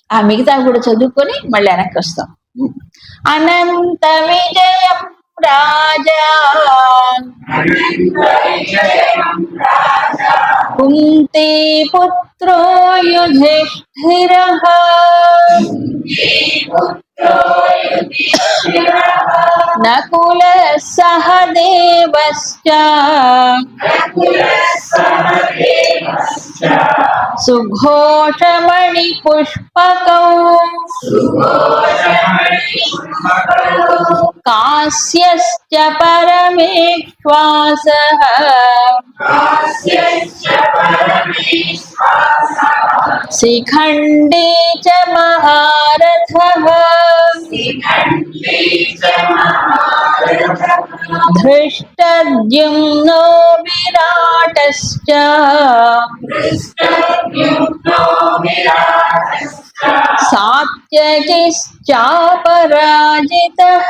ఆ మిగతా కూడా చదువుకొని మళ్ళీ వెనక్కి వస్తాం. అనంత విజయం రాజా కుంతి పుత్రో యుధిష్ఠిరః నకుల సహదేవశ్చ సుఘోషమణి పుష్పకౌ కాశ్యశ్చ పరమేశ్వాసః శిఖండీ చ మహారథః ధృష్టద్యుమ్నో విరాటశ్చ సాత్యకిశ్చాపరాజితః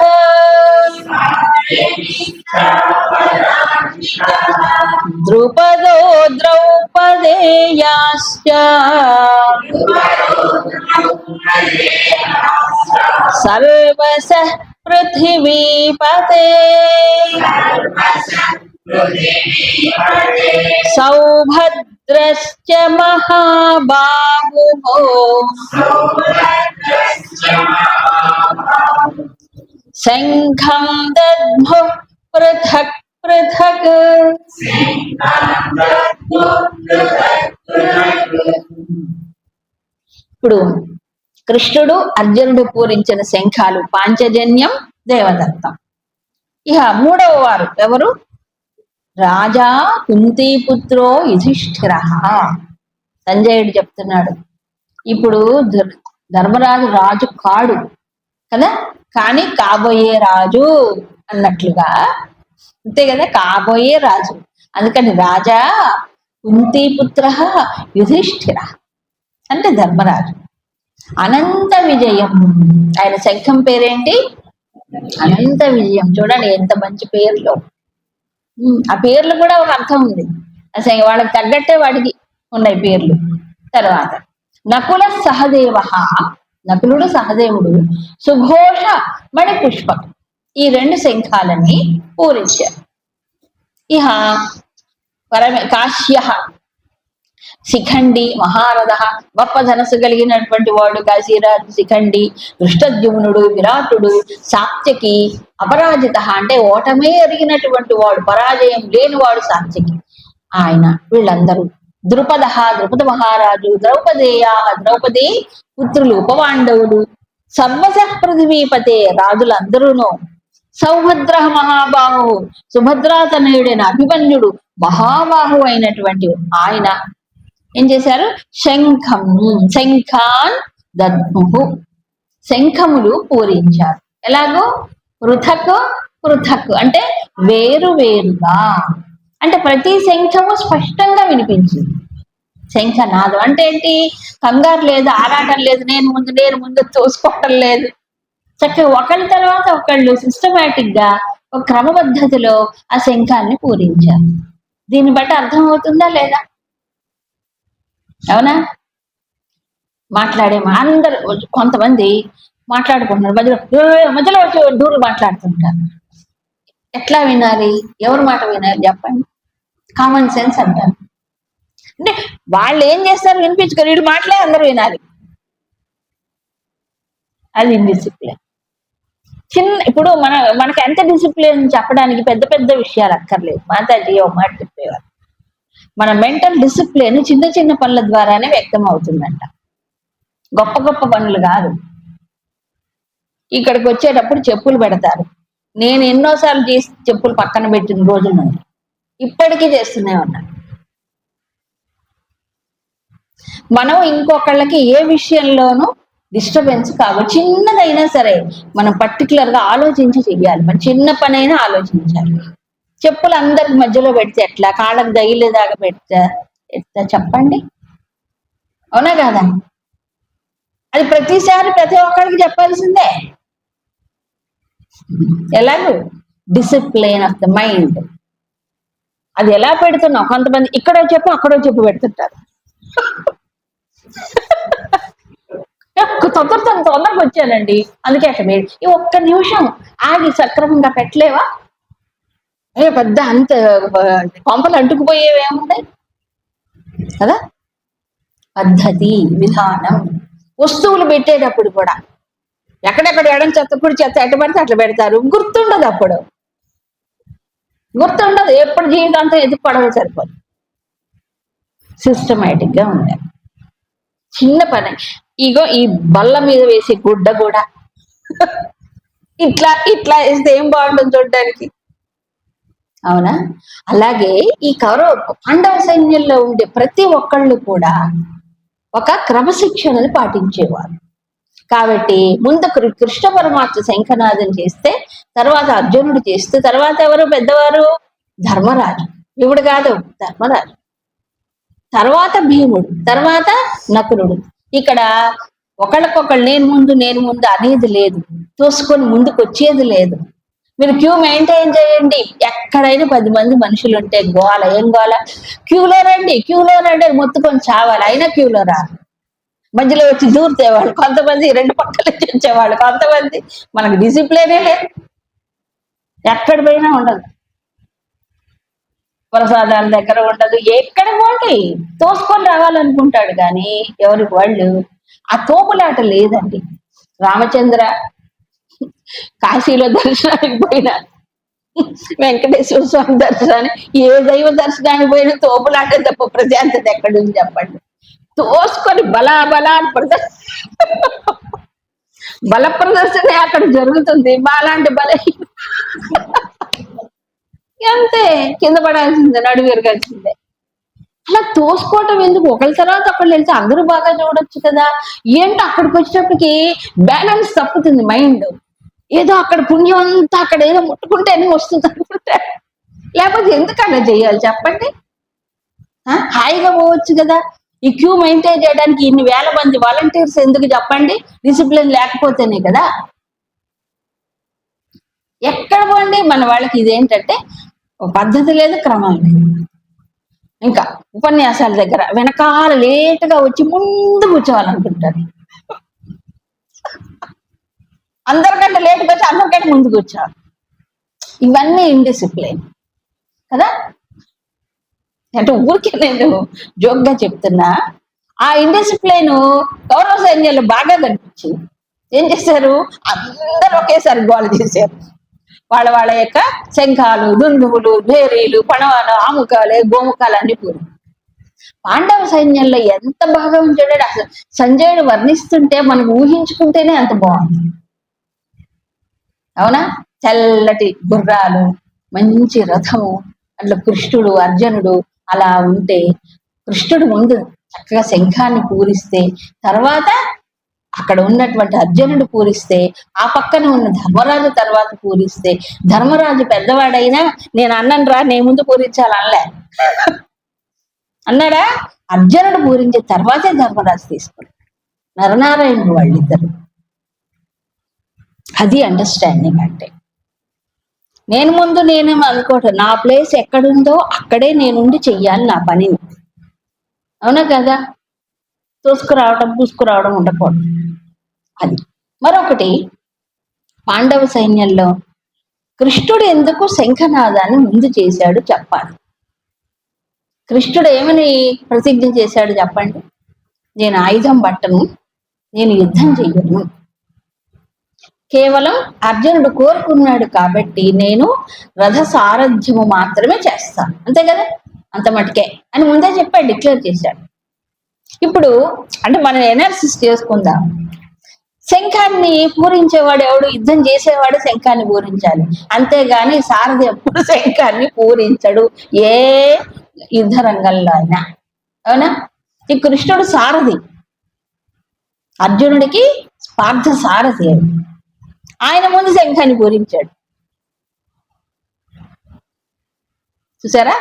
ద్రుపదో ద్రౌపదేయాశ్చ సర్వశః పృథివీపతే సౌభద్రశ్చ మహాబాహుః శంఖం దద్ముః పృథక్ పృథక్. ఇప్పుడు కృష్ణుడు అర్జునుడు పూరించిన శంఖాలు పాంచజన్యం, దేవదత్తం. ఇక మూడవ వారు ఎవరు? రాజా కుంతీపుత్రో యుధిష్ఠిరః. సంజయుడు చెప్తున్నాడు, ఇప్పుడు ధర్మరాజు రాజు కాడు కదా, కానీ కాబోయే రాజు అన్నట్లుగా, అంతే కదా, కాబోయే రాజు. అందుకని రాజా కుంతీపుత్ర యుధిష్ఠిర అంటే ధర్మరాజు. అనంత విజయం, ఆయన శంఖం పేరేంటి? అనంత విజయం. చూడండి ఎంత మంచి పేర్లు. ఆ పేర్లు కూడా ఒక అర్థం ఉంది, అసలు వాళ్ళకి తగ్గట్టే వాడికి ఉన్నాయి పేర్లు. తర్వాత నకుల సహదేవ, నకులుడు సహదేవుడు సుఘోష మణి పుష్పం, ఈ రెండు శంఖాలని పూరించారు. ఇహ కాశ్య శిఖండి మహారథ, గొప్ప ధనస్సు కలిగినటువంటి వాడు కాశీరాజు శిఖండి, దృష్టద్యుమ్నుడు విరాటుడు, సాత్యకి, అపరాజిత అంటే ఓటమే ఎరిగినటువంటి వాడు, పరాజయం లేనివాడు సాత్యకి ఆయన. వీళ్ళందరూ ద్రుపద మహారాజు, ద్రౌపదేయా ద్రౌపది పుత్రులు ఉపపాండవులు, సర్వశ పృథివీపతే రాజులందరూను, సౌభద్ర మహాబాహు సుభద్రాతనయుడైన అభిమన్యుడు మహాబాహు అయినటువంటి ఆయన ఏం చేశారు? శంఖాన్ దద్ముహు, శంఖములు పూరించారు. ఎలాగో పృథక్ పృథక్ అంటే వేరు వేరుగా, అంటే ప్రతి శంఖము స్పష్టంగా వినిపించింది. శంఖనాదం అంటే ఏంటి? కంగారు లేదు, ఆరాటం లేదు, నేను ముందు తోసుకోవటం లేదు. చక్కగా ఒకళ్ళ తర్వాత ఒకళ్ళు సిస్టమేటిక్ గా ఒక క్రమపద్ధతిలో ఆ శంఖాన్ని పూరించారు. దీన్ని బట్టి అర్థమవుతుందా లేదా? అవునా? మాట్లాడే అందరు కొంతమంది మాట్లాడుకుంటున్నారు, మధ్యలో వచ్చి దూరం మాట్లాడుతుంటారు. ఎట్లా వినాలి? ఎవరి మాట వినాలి చెప్పండి? కామన్ సెన్స్ అంటారు. అంటే వాళ్ళు ఏం చేస్తారు? వినిపించుకొని వీడు మాటలే అందరూ వినాలి. అది ఇండిసిప్లిన్. ఇప్పుడు మనకి ఎంత డిసిప్లిన్ చెప్పడానికి పెద్ద పెద్ద విషయాలు అక్కర్లేదు. మాతాజీ ఒక మాట చెప్పేవారు, మన మెంటల్ డిసిప్లిన్ చిన్న చిన్న పనుల ద్వారానే వ్యక్తం అవుతుందంట, గొప్ప గొప్ప పనులు కాదు. ఇక్కడికి వచ్చేటప్పుడు చెప్పులు పెడతారు. నేను ఎన్నోసార్లు చేసి చెప్పులు పక్కన పెట్టిన రోజుల నుండి ఇప్పటికీ చేస్తూనే ఉన్నా. మనం ఇంకొకళ్ళకి ఏ విషయంలోనూ డిస్టర్బెన్స్ కాదు, చిన్నదైనా సరే మనం పర్టికులర్ గా ఆలోచించి చెయ్యాలి. మన చిన్న పనైనా ఆలోచించాలి. చెప్పులు అందరికి మధ్యలో పెడితే ఎట్లా? కాళ్ళకు దగిలేదాకా పెడితే ఎట్లా చెప్పండి? అవునా కాదా? అది ప్రతిసారి ప్రతి ఒక్కరికి చెప్పాల్సిందే. ఎలాగో డిసిప్లిన్ ఆఫ్ ద మైండ్. అది ఎలా పెడుతున్నావు? కొంతమంది ఇక్కడో చెప్పు అక్కడో చెప్పు పెడుతుంటారు. తొందరగా వచ్చానండి, అందుకే అట్లా వేడి. ఈ ఒక్క నిమిషం ఆగి సక్రమంగా పెట్టలేవా? పెద్ద అంత కొంపలు అంటుకుపోయేవేముంటాయి కదా. పద్ధతి, విధానం. వస్తువులు పెట్టేటప్పుడు కూడా ఎక్కడెక్కడ ఎడం చెత్త కుడి చెత్త ఎట్ట పడితే అట్లా పెడతారు. గుర్తుండదు, అప్పుడు గుర్తుండదు. ఎప్పుడు జీవితాంతం ఎదుర్కోవడమే సరిపోదు. సిస్టమేటిక్ గా ఉండాలి. చిన్న పని, ఇగో ఈ బల్ల మీద వేసే గుడ్డ కూడా ఇట్లా ఇట్లా వేస్తే ఏం బాగుంటుంది చూడడానికి, అవునా? అలాగే ఈ పాండవ సైన్యంలో ఉండే ప్రతి ఒక్కళ్ళు కూడా ఒక క్రమశిక్షణను పాటించేవారు. కాబట్టి ముందు కృష్ణ పరమాత్మ శంఖనాదం చేస్తే, తర్వాత అర్జునుడు చేస్తే, తర్వాత ఎవరు పెద్దవారు? ధర్మరాజు. ఇప్పుడు కాదు, ధర్మరాజు, తర్వాత భీముడు, తర్వాత నకులుడు. ఇక్కడ ఒకళ్ళకొకళ్ళు నేను ముందు అనేది లేదు, తోసుకొని ముందుకు వచ్చేది లేదు. మీరు క్యూ మెయింటైన్ చేయండి. ఎక్కడైనా 10 మంది మనుషులు ఉంటే గోల, ఏం గోల, క్యూలో రండి మొత్తుకొని చావాలి, అయినా క్యూలో రారు. మధ్యలో వచ్చి దూరితేవాళ్ళు కొంతమంది, 2 పక్కల నుంచి వచ్చేవాళ్ళు కొంతమంది. మనకు డిసిప్లినే లేదు, ఎక్కడ పోయినా ఉండదు, ప్రసాదాల దగ్గర ఉండదు, ఎక్కడ పోండి తోసుకొని రావాలనుకుంటాడు. కానీ ఎవరికి వాళ్ళు ఆ తోపులాట లేదండి. రామచంద్ర కాశీలో దర్శనానికి పోయినా, వెంకటేశ్వర స్వామి దర్శనాన్ని, ఏ దైవ దర్శనానికి పోయినా తోపులాట తప్ప ప్రశాంతత ఎక్కడుంది చెప్పండి? తోసుకొని బలా బల ప్రదర్శన అక్కడ జరుగుతుంది. బాలాంటి బల అంతే, కింద పడాల్సిందే, నడువు విరగాల్సిందే. అలా తోసుకోవటం ఎందుకు? ఒకళ్ళ తర్వాత ఒకళ్ళు వెళ్తే అందరూ బాగా చూడొచ్చు కదా. ఏంటో అక్కడికి వచ్చేటప్పటికి బ్యాలెన్స్ తప్పుతుంది మైండ్. ఏదో అక్కడ పుణ్యం అంతా అక్కడ ఏదో ముట్టుకుంటేనే వస్తుంది అనుకుంటే, లేకపోతే ఎందుకన్నా చేయాలి చెప్పండి? హాయిగా పోవచ్చు కదా. ఈ క్యూ మెయింటైన్ చేయడానికి ఇన్ని వేల మంది వాలంటీర్స్ ఎందుకు చెప్పండి? డిసిప్లిన్ లేకపోతేనే కదా. ఎక్కడ పోండి మన వాళ్ళకి ఇదేంటంటే పద్ధతి లేదు, క్రమం లేదు. ఇంకా ఉపన్యాసాల దగ్గర వెనకాల లేటుగా వచ్చి ముందు కూర్చోవాలనుకుంటారు. అందరికంటే లేటుగా వచ్చి అందరికంటే ముందు కూర్చోవాలి. ఇవన్నీ ఇండిసిప్లిన్ కదా. అంటే ఊరికే నేను జోక్గా చెప్తున్నా. ఆ ఇండిసిప్లైన్ కౌరవ సైన్యాలు బాగా కనిపించింది. ఏం చేశారు? అందరూ ఒకేసారి గోల చేశారు. వాళ్ళ యొక్క శంఖాలు, దుందువులు, భేరీలు, పణవాలు, ఆముకాలు, గోముఖాలు అన్ని పూరి. పాండవ సైన్యంలో ఎంత బాగా ఉంచాడు అసలు. సంజయుడు వర్ణిస్తుంటే మనకు ఊహించుకుంటేనే అంత బాగుంది, అవునా? తెల్లటి గుర్రాలు, మంచి రథము, అట్లా కృష్ణుడు అర్జునుడు అలా ఉంటే, కృష్ణుడు ముందు చక్కగా శంఖాన్ని పూరిస్తే, తర్వాత అక్కడ ఉన్నటువంటి అర్జునుడు పూరిస్తే, ఆ పక్కన ఉన్న ధర్మరాజు తర్వాత పూరిస్తే, ధర్మరాజు పెద్దవాడైనా నేను అన్నను రా, నేను ముందు పూరించాలనలే, అన్నాడా? అర్జునుడు పూరించే తర్వాతే ధర్మరాజు తీసుకున్నాడు. నరనారాయణుడు వాళ్ళిద్దరు. అది అండర్స్టాండింగ్ అంటే. నేను ముందు నేనేమో అనుకోవటం, నా ప్లేస్ ఎక్కడుందో అక్కడే నేనుండి చెయ్యాలి నా పనిని, అవునా కదా? తోసుకురావడం పూసుకురావడం ఉండకూడదు. అది. మరొకటి, పాండవ సైన్యంలో కృష్ణుడు ఎందుకు శంఖనాదాన్ని ముందు చేశాడు చెప్పాలి. కృష్ణుడు ఏమని ప్రతిజ్ఞ చేశాడు చెప్పండి? నేను ఆయుధం పట్టను, నేను యుద్ధం చెయ్యను, కేవలం అర్జునుడు కోరుకున్నాడు కాబట్టి నేను రథ సారథ్యము మాత్రమే చేస్తాను, అంతే కదా, అంత మటుకే అని ముందే చెప్పాడు, డిక్లేర్ చేశాడు. ఇప్పుడు అంటే మనం ఎనాలిసిస్ చేసుకుందాం. శంఖాన్ని పూరించేవాడు ఎవడు? యుద్ధం చేసేవాడు శంఖాన్ని పూరించాలి, అంతేగాని సారథి ఎప్పుడు శంఖాన్ని పూరించడు ఏ యుద్ధ రంగంలో అయినా, అవునా? ఈ కృష్ణుడు సారథి, అర్జునుడికి పార్థ సారథి, ఆయన ముందు శంఖాన్ని పూరించాడు. చూసారా?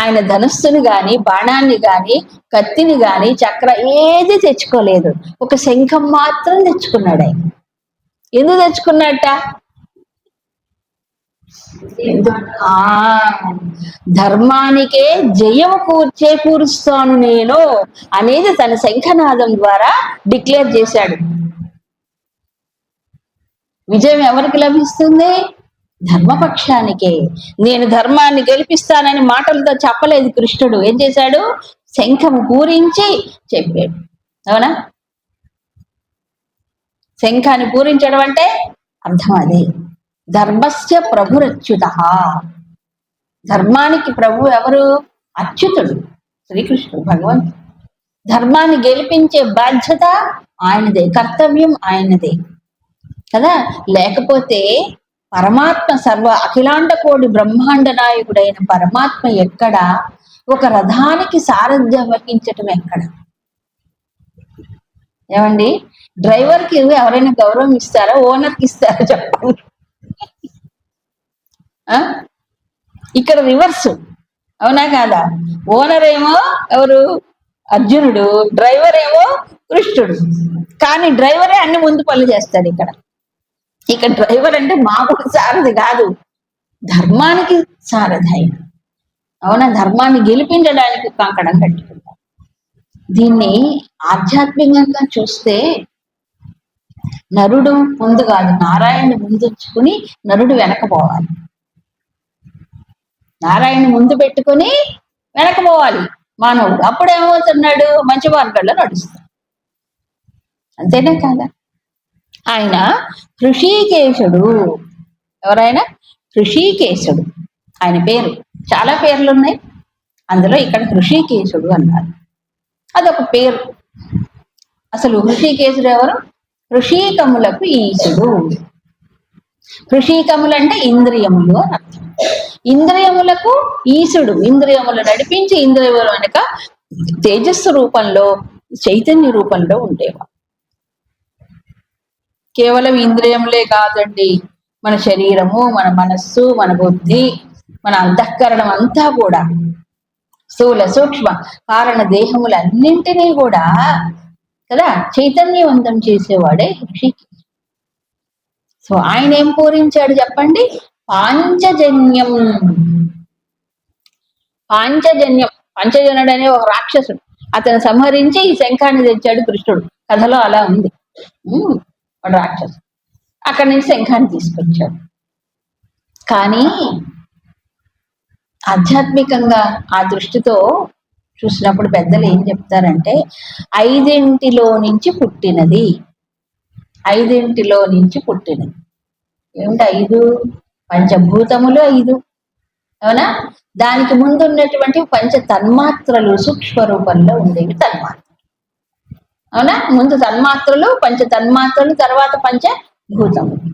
ఆయన ధనుస్సుని గాని, బాణాన్ని గాని, కత్తిని గాని, చక్ర ఏది తెచ్చుకోలేదు, ఒక శంఖం మాత్రం తెచ్చుకున్నాడు. ఆయన ఎందుకు తెచ్చుకున్నట్ట? ఆ ధర్మానికే జయము చేకూరుస్తాను నేను అనేది తన శంఖనాదం ద్వారా డిక్లేర్ చేశాడు. విజయం ఎవరికి లభిస్తుంది? ధర్మపక్షానికే. నేను ధర్మాన్ని గెలిపిస్తానని మాటలతో చెప్పలేదు కృష్ణుడు. ఏం చేశాడు? శంఖము పూరించి చెప్పాడు. అవునా? శంఖాన్ని పూరించడం అంటే అర్థం అదే. ధర్మస్య ప్రభురచ్యుత. ధర్మానికి ప్రభు ఎవరు? అచ్యుతుడు, శ్రీకృష్ణుడు, భగవంతుడు. ధర్మాన్ని గెలిపించే బాధ్యత ఆయనదే, కర్తవ్యం ఆయనదే కదా. లేకపోతే పరమాత్మ సర్వ అఖిలాండ కోటి బ్రహ్మాండ నాయకుడైన పరమాత్మ ఎక్కడ? ఒక రథానికి సారథ్యం వహించటం ఎక్కడ? ఏమండి, డ్రైవర్కి ఎవరైనా గౌరవం ఇస్తారా? ఓనర్కి ఇస్తారా చెప్పండి. ఇక్కడ రివర్స్, అవునా కాదా? ఓనర్ ఏమో ఎవరు? అర్జునుడు. డ్రైవర్ ఏమో కృష్ణుడు. కానీ డ్రైవరే అన్ని ముందు పనులు చేస్తాడు. ఇక్కడ డ్రైవర్ అంటే మామూలు సారథి కాదు, ధర్మానికి సారథి అయిన. అవునా? ధర్మాన్ని గెలిపించడానికి కంకణం కట్టుకుంటారు. దీన్ని ఆధ్యాత్మికంగా చూస్తే నరుడు ముందు కాదు, నారాయణ ముందుంచుకుని నరుడు వెనకపోవాలి. నారాయణ ముందు పెట్టుకుని వెనకపోవాలి మానవుడు. అప్పుడేమవుతున్నాడు? మంచి మార్గంలో నడుస్తాడు. అంతేనే కాదా? ఆయన హృషీకేశుడు. ఎవరైనా? హృషీకేశుడు ఆయన పేరు. చాలా పేర్లు ఉన్నాయి, అందులో ఇక్కడ హృషీకేశుడు అన్నారు. అదొక పేరు. అసలు హృషీకేశుడు ఎవరు? హృషీకములకు ఈశుడు. హృషీకములు అంటే ఇంద్రియములు అని అర్థం. ఇంద్రియములకు ఈశుడు. ఇంద్రియములు నడిపించి ఇంద్రియముల వెనక తేజస్సు రూపంలో, చైతన్య రూపంలో ఉండేవాడు. కేవలం ఇంద్రియములే కాదండి, మన శరీరము, మన మనస్సు, మన బుద్ధి, మన అంతఃకరణం అంతా కూడా, స్థూల సూక్ష్మ కారణ దేహములన్నింటినీ కూడా కదా చైతన్యవంతం చేసేవాడే ఋషికి. సో ఆయన ఏం పూరించాడు చెప్పండి? పాంచజన్యం. పాంచజన్యం. పంచజనుడు అనే ఒక రాక్షసుడు, అతను సంహరించి ఈ శంఖాన్ని తెచ్చాడు కృష్ణుడు. కథలో అలా ఉంది. వాడు రాక్షసుడు. అక్కడి నుంచి శంఖాన్ని తీసుకొచ్చాడు. కానీ ఆధ్యాత్మికంగా ఆ దృష్టితో చూసినప్పుడు పెద్దలు ఏం చెప్తారంటే, 5 నుంచి పుట్టినది. 5 నుంచి పుట్టినది ఏమిటి? 5 పంచభూతములు 5, అవునా? దానికి ముందు ఉన్నటువంటి పంచ తన్మాత్రలు సూక్ష్మ రూపంలో ఉండేవి తన్మాత్రలు, అవునా? ముందు తన్మాత్రలు, పంచ తన్మాత్రలు, తర్వాత పంచభూతములు.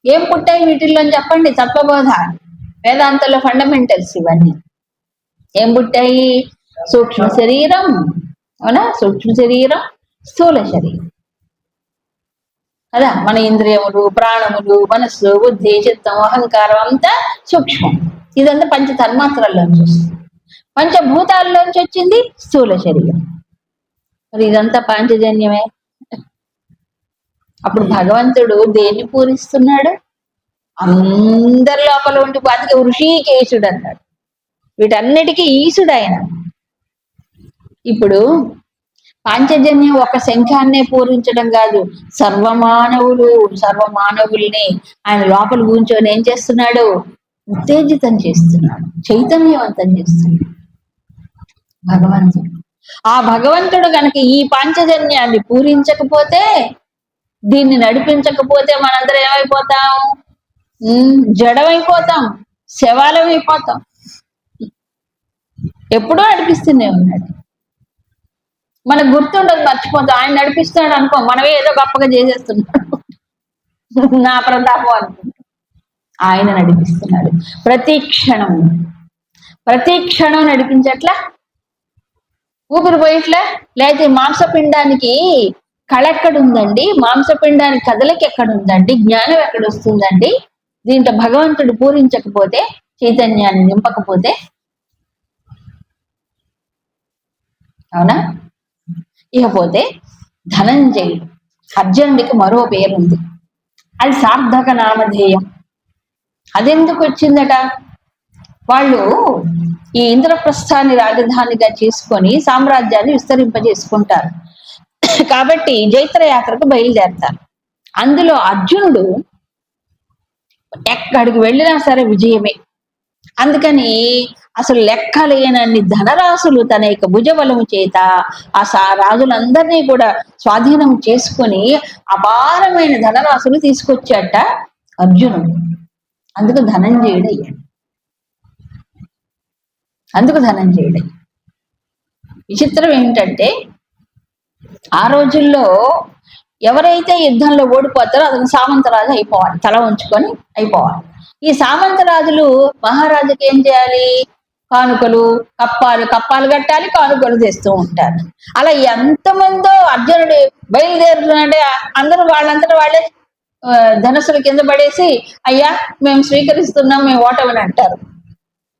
ఏం పుట్టాయి వీటిల్లో చెప్పండి? తత్వబోధ, వేదాంతంలో ఫండమెంటల్స్ ఇవన్నీ. ఏం పుట్టాయి? సూక్ష్మ శరీరం, అవునా? సూక్ష్మ శరీరం, స్థూల శరీరం కదా. మన ఇంద్రియములు, ప్రాణములు, మనస్సు, బుద్ధి, చిత్తం, అహంకారం అంతా సూక్ష్మం. ఇదంతా పంచ తన్మాత్రల్లోంచి వస్తుంది. పంచభూతాల్లోంచి వచ్చింది స్థూల శరీరం. మరి ఇదంతా పాంచజన్యమే. అప్పుడు భగవంతుడు దేన్ని పూరిస్తున్నాడు? అందరి లోపల ఉండి బతికి ఋషికేశుడు అన్నాడు. వీటన్నిటికీ ఈశుడు ఆయన. ఇప్పుడు పాంచజన్యం ఒక శంఖాన్నే పూరించడం కాదు, సర్వమానవుల్ని ఆయన లోపల కూర్చొని ఏం చేస్తున్నాడు? ఉత్తేజితం చేస్తున్నాడు, చైతన్యవంతం చేస్తున్నాడు భగవంతుడు. ఆ భగవంతుడు కనుక ఈ పాంచజన్యాన్ని పూరించకపోతే, దీన్ని నడిపించకపోతే మనందరం ఏమైపోతాం? జడమైపోతాం, శవాలమైపోతాం. ఎప్పుడూ నడిపిస్తూనే ఉన్నాడు. మనకు గుర్తుండదు, మర్చిపోతాం. ఆయన నడిపిస్తున్నాడు అనుకో, మనమే ఏదో గొప్పగా చేసేస్తున్నాడు, నా ప్రతాపం అనుకుంటాం. ఆయన నడిపిస్తున్నాడు ప్రతి క్షణం. ప్రతి క్షణం నడిపించట్లా? ఊపిరి పోయట్లా? లేకపోతే మాంసపిండానికి కళ ఎక్కడుందండి? మాంసపిండానికి కదలిక ఎక్కడుందండి? జ్ఞానం ఎక్కడ వస్తుందండి? దీంట్లో భగవంతుడు పూరించకపోతే, చైతన్యాన్ని నింపకపోతే, అవునా? ఇకపోతే ధనంజయుడు, అర్జునుడికి మరో పేరుంది, అది సార్థక నామధేయం. అదెందుకు వచ్చిందట? వాళ్ళు ఈ ఇంద్రప్రస్థాన్ని రాజధానిగా చేసుకొని సామ్రాజ్యాన్ని విస్తరింపజేసుకుంటారు. కాబట్టి జైత్ర యాత్రకు బయలుదేరతారు. అందులో అర్జునుడు ఎక్కడికి వెళ్ళినా సరే విజయమే. అందుకని అసలు లెక్కలేనన్ని ధనరాశులు తన యొక్క భుజబలము చేత ఆ రాజులందరినీ కూడా స్వాధీనం చేసుకొని అపారమైన ధనరాశులు తీసుకొచ్చాట అర్జునుడు. అందుకు ధనంజయుడయ్యాడు. విచిత్రం ఏంటంటే ఆ రోజుల్లో ఎవరైతే యుద్ధంలో ఓడిపోతారో అతను సామంతరాజు అయిపోవాలి, తల ఉంచుకొని అయిపోవాలి. ఈ సామంతరాజులు మహారాజుకి ఏం చేయాలి? కానుకలు కప్పాలు కట్టాలి, కానుకలు తెస్తూ ఉంటారు. అలా ఎంతమందో అర్జునుడు బయలుదేరుతున్నాడే అందరూ వాళ్ళంతటా వాళ్ళే ధనస్సుల కింద పడేసి అయ్యా మేము స్వీకరిస్తున్నాం, మేము ఓటమని అంటారు.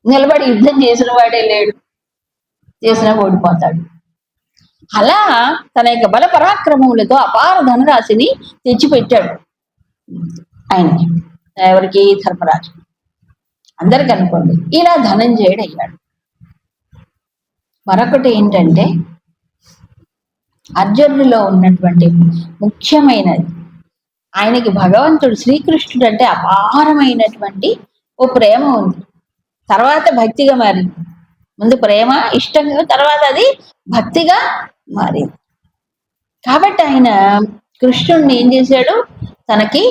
నిలబడి యుద్ధం చేసిన వాడే లేడు, చేసినా ఓడిపోతాడు. అలా తన యొక్క బల పరాక్రమములతో అపార ధనరాశిని తెచ్చిపెట్టాడు ఆయనకి. ఎవరికి? ధర్మరాజు. అందరికి అనుకోండి, ఇలా ధనంజయుడు అయ్యాడు. మరొకటి ఏంటంటే అర్జునుడిలో ఉన్నటువంటి ముఖ్యమైనది, ఆయనకి భగవంతుడు శ్రీకృష్ణుడు అంటే అపారమైనటువంటి ఓ ప్రేమ ఉంది. తర్వాత భక్తిగా మారింది. ముందు ప్రేమ, ఇష్టంగా, తర్వాత అది భక్తిగా మారింది. కాబట్టి ఆయన కృష్ణుడిని ఏం చేశాడు? తనకి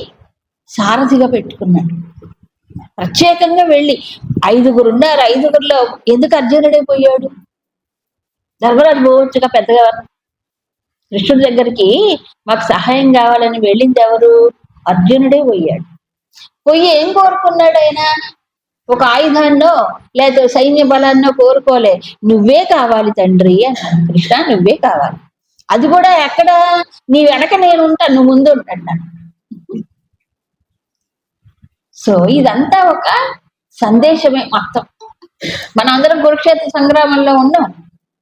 సారథిగా పెట్టుకున్నాడు. ప్రత్యేకంగా వెళ్ళి 5గురు ఉన్నారు, 5గురిలో ఎందుకు అర్జునుడే పోయాడు? ధర్మరాజు పోవచ్చుగా పెద్దగా. కృష్ణుడి దగ్గరికి మాకు సహాయం కావాలని వెళ్ళింది ఎవరు? అర్జునుడే పోయాడు. పోయి ఏం కోరుకున్నాడు ఆయన? ఒక ఆయుధాన్నో లేదా సైన్య బలాన్నో కోరుకోలే, నువ్వే కావాలి తండ్రి అన్నాడు. కృష్ణ నువ్వే కావాలి. అది కూడా ఎక్కడ? నీ వెనక నేను ఉంటాను, నువ్వు ముందు ఉంటాను. సో ఇదంతా ఒక సందేశమే మొత్తం. మనందరం కురుక్షేత్ర సంగ్రామంలో ఉన్నాం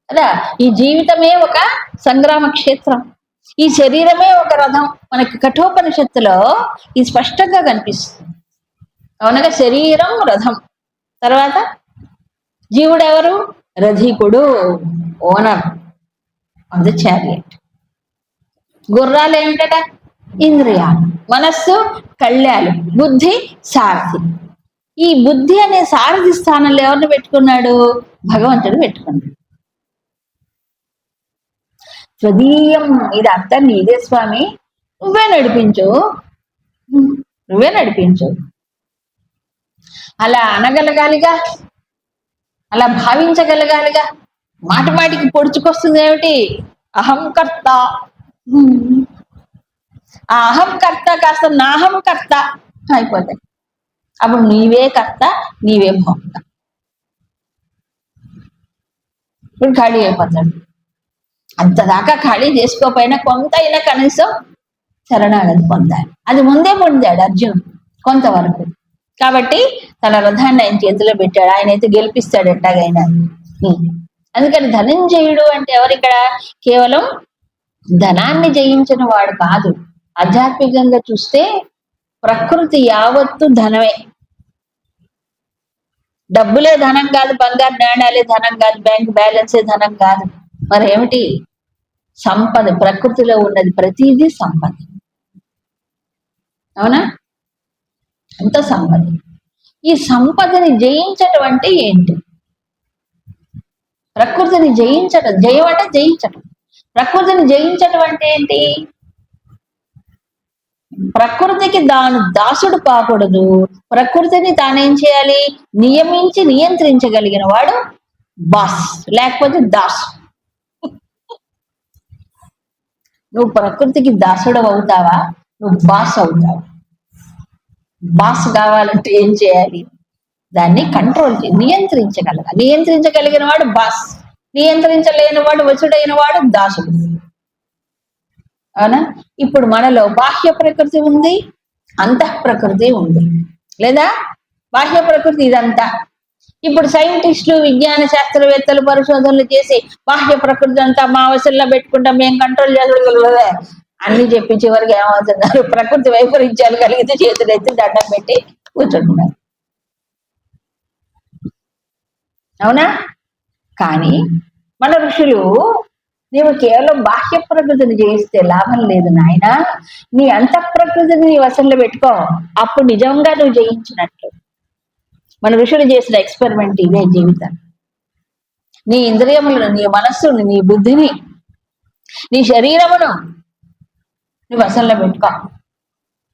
కదా. ఈ జీవితమే ఒక సంగ్రామ క్షేత్రం, ఈ శరీరమే ఒక రథం. మనకి కఠోపనిషత్తులో ఇది స్పష్టంగా కనిపిస్తుంది. అవునగా, శరీరం రథం, తర్వాత జీవుడు ఎవరు? రథికుడు, ఓనర్ ఆఫ్ ద చారియట్. గుర్రాలు ఏమిటట? ఇంద్రియాలు. మనస్సు కళ్యాలు, బుద్ధి సారథి. ఈ బుద్ధి అనే సారథి స్థానంలో ఎవరిని పెట్టుకున్నాడు? భగవంతుడు పెట్టుకున్నాడు. స్వదీయం, ఇది అంతా నీదే స్వామి, నువ్వే నడిపించు. అలా అనగలగాలిగా, అలా భావించగలగాలిగా. మాటికి పొడుచుకొస్తుంది ఏమిటి? అహంకర్త. ఆ అహంకర్త కాస్త నాహంకర్త అయిపోతాయి. అప్పుడు నీవే కర్త, నీవే భోక్త. ఇప్పుడు ఖాళీ అయిపోతాడు. అంతదాకా ఖాళీ చేసుకోకపోయినా కొంత అయినా కనీసం శరణాగతి పొందాలి. అది ముందే పొందాడు అర్జునుడు కొంతవరకు. కాబట్టి తన రథాన్ని ఆయన చేతిలో పెట్టాడు. ఆయన అయితే గెలిపిస్తాడు ఎట్టాగైనా. అందుకని ధనంజయుడు అంటే ఎవరిక్కడ? కేవలం ధనాన్ని జయించిన వాడు కాదు. ఆధ్యాత్మికంగా చూస్తే ప్రకృతి యావత్తు ధనమే. డబ్బులే ధనం కాదు, బంగారు నాణ్యాలే ధనం కాదు, బ్యాంక్ బ్యాలెన్సే ధనం కాదు. మరేమిటి? సంపద. ప్రకృతిలో ఉన్నది ప్రతిదీ సంపద. అవునా? అంత సంపద. ఈ సంపదని జయించటం అంటే ఏంటి? ప్రకృతిని జయించటం. జయం అంటే జయించటం. ప్రకృతిని జయించటం అంటే ఏంటి? ప్రకృతికి తాను దాసుడు కాకూడదు. ప్రకృతిని తానేం చేయాలి? నియమించి నియంత్రించగలిగిన వాడు బాస్, లేకపోతే దాసు. నువ్వు ప్రకృతికి దాసుడు అవుతావా? నువ్వు బాస్ అవుతావు. బాస్ కావాలంటే ఏం చేయాలి? దాన్ని కంట్రోల్ నియంత్రించగలిగిన వాడు బాస్, నియంత్రించలేని వాడు వసుడైన వాడు దాసుడు. అవునా? ఇప్పుడు మనలో బాహ్య ప్రకృతి ఉంది, అంతః ప్రకృతి ఉంది. లేదా బాహ్య ప్రకృతి ఇదంతా. ఇప్పుడు సైంటిస్టులు, విజ్ఞాన శాస్త్రవేత్తలు పరిశోధనలు చేసి బాహ్య ప్రకృతి అంతా మా వశంలో పెట్టుకుంటాం, మేము కంట్రోల్ చేయగలగలదే అన్ని చెప్పి చివరికి ఏమవుతున్నారు? ప్రకృతి వైపరీత్యాలు కలిగితే చేతులెత్తి దండం పెట్టి కూర్చుంటున్నారు. అవునా? కానీ మన ఋషులు నీవు కేవలం బాహ్య ప్రకృతిని జయిస్తే లాభం లేదు నాయన, నీ అంతఃప్రకృతిని నీ వశంలో పెట్టుకో, అప్పుడు నిజంగా నువ్వు జయించినట్లు. మన ఋషులు చేసిన ఎక్స్పెరిమెంట్ ఇదే జీవితం. నీ ఇంద్రియములను, నీ మనస్సుని, నీ బుద్ధిని, నీ శరీరమును నీ వశంలో పెట్టుకో.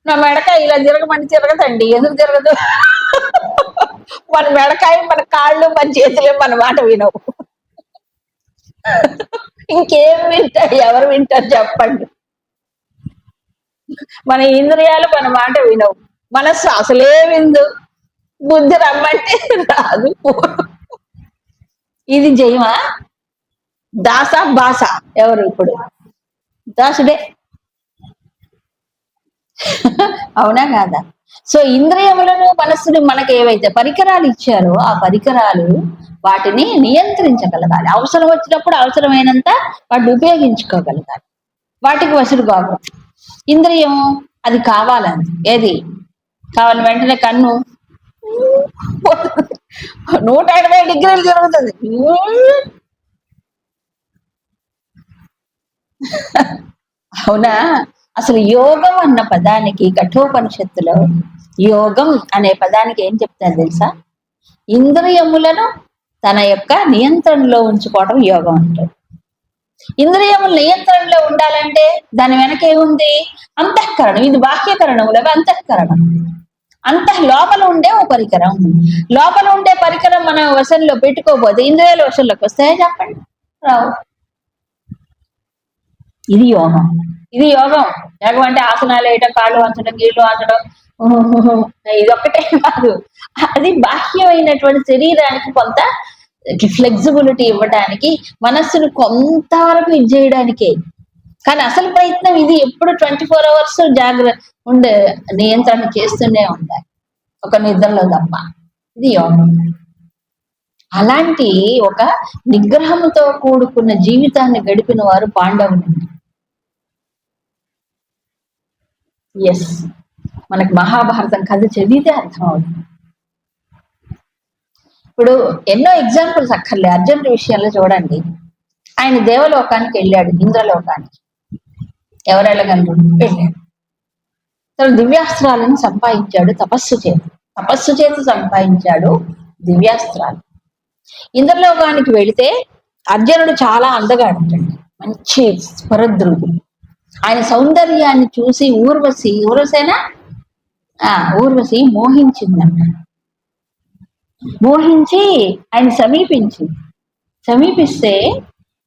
నా మెడకాయ ఇలా తిరగమని తిరగదండి, ఎందుకు తిరగదు? మన మెడకాయ, మన కాళ్ళు, మన చేతులే మన మాట వినవు. ఇంకేం వింటారు? ఎవరు వింటారు చెప్పండి? మన ఇంద్రియాలు మన మాట వినవు, మనస్సు అసలే విందు, బుద్ధి రమ్మంటే రాదు. ఇది జయమా? దాస బాస? ఎవరు ఇప్పుడు? దాసుడే. అవునా కాదా? సో ఇంద్రియములను, మనస్సును మనకు ఏవైతే పరికరాలు ఇచ్చారో ఆ పరికరాలు వాటిని నియంత్రించగలగాలి. అవసరం వచ్చినప్పుడు అవసరమైనంత వాటిని ఉపయోగించుకోగలగాలి. వాటికి వసుడు కాదు. ఇంద్రియం అది కావాలని, ఏది కావాలి వెంటనే కన్ను 180 డిగ్రీలు జరుగుతుంది. అవునా? అసలు యోగం అన్న పదానికి కఠోపనిషత్తులో యోగం అనే పదానికి ఏం చెప్తారు తెలుసా? ఇంద్రియములను తన యొక్క నియంత్రణలో ఉంచుకోవడం యోగం అంటారు. ఇంద్రియములు నియంత్రణలో ఉండాలంటే దాని వెనక ఏముంది? అంతఃకరణం. ఇది బాహ్యకరణములకు అంతఃకరణం. లోపల ఉండే ఓ పరికరం. లోపల ఉండే పరికరం మన వశంలో పెట్టుకోబోతే ఇంద్రియాల వశంలోకి వస్తాయా చెప్పండి? రావు. ఇది యోగం. యోగం అంటే ఆసనాలు వేయటం, కాళ్ళు వంచడం, గీళ్ళు వంచడం, ఇదొక్కటే కాదు. అది బాహ్యమైనటువంటి శరీరానికి కొంత ఫ్లెక్సిబిలిటీ ఇవ్వడానికి, మనస్సును కొంతవరకు ఇది చేయడానికే. కానీ అసలు ప్రయత్నం ఇది ఎప్పుడు 24 hours ఉండే నియంత్రణ చేస్తూనే ఉండాలి, ఒక నిద్రలో తప్ప. ఇది యోగం. అలాంటి ఒక నిగ్రహంతో కూడుకున్న జీవితాన్ని గడిపిన వారు పాండవులు. ఎస్, మనకు మహాభారతం కథ చదివితే అర్థం అవుతుంది. ఇప్పుడు ఎన్నో ఎగ్జాంపుల్స్ అక్కర్లే. అర్జునుడి విషయంలో చూడండి, ఆయన దేవలోకానికి వెళ్ళాడు, ఇంద్రలోకానికి. ఎవరు వెళ్ళగలరు? వెళ్ళాడు. తను దివ్యాస్త్రాలను సంపాదించాడు, తపస్సు చేత సంపాదించాడు దివ్యాస్త్రాలు. ఇంద్రలోకానికి వెళితే అర్జునుడు చాలా అందగాడంటండి, మంచి స్వరద్రుడు. ఆయన సౌందర్యాన్ని చూసి ఊర్వశి మోహించిందంట. మోహించి ఆయన సమీపిస్తే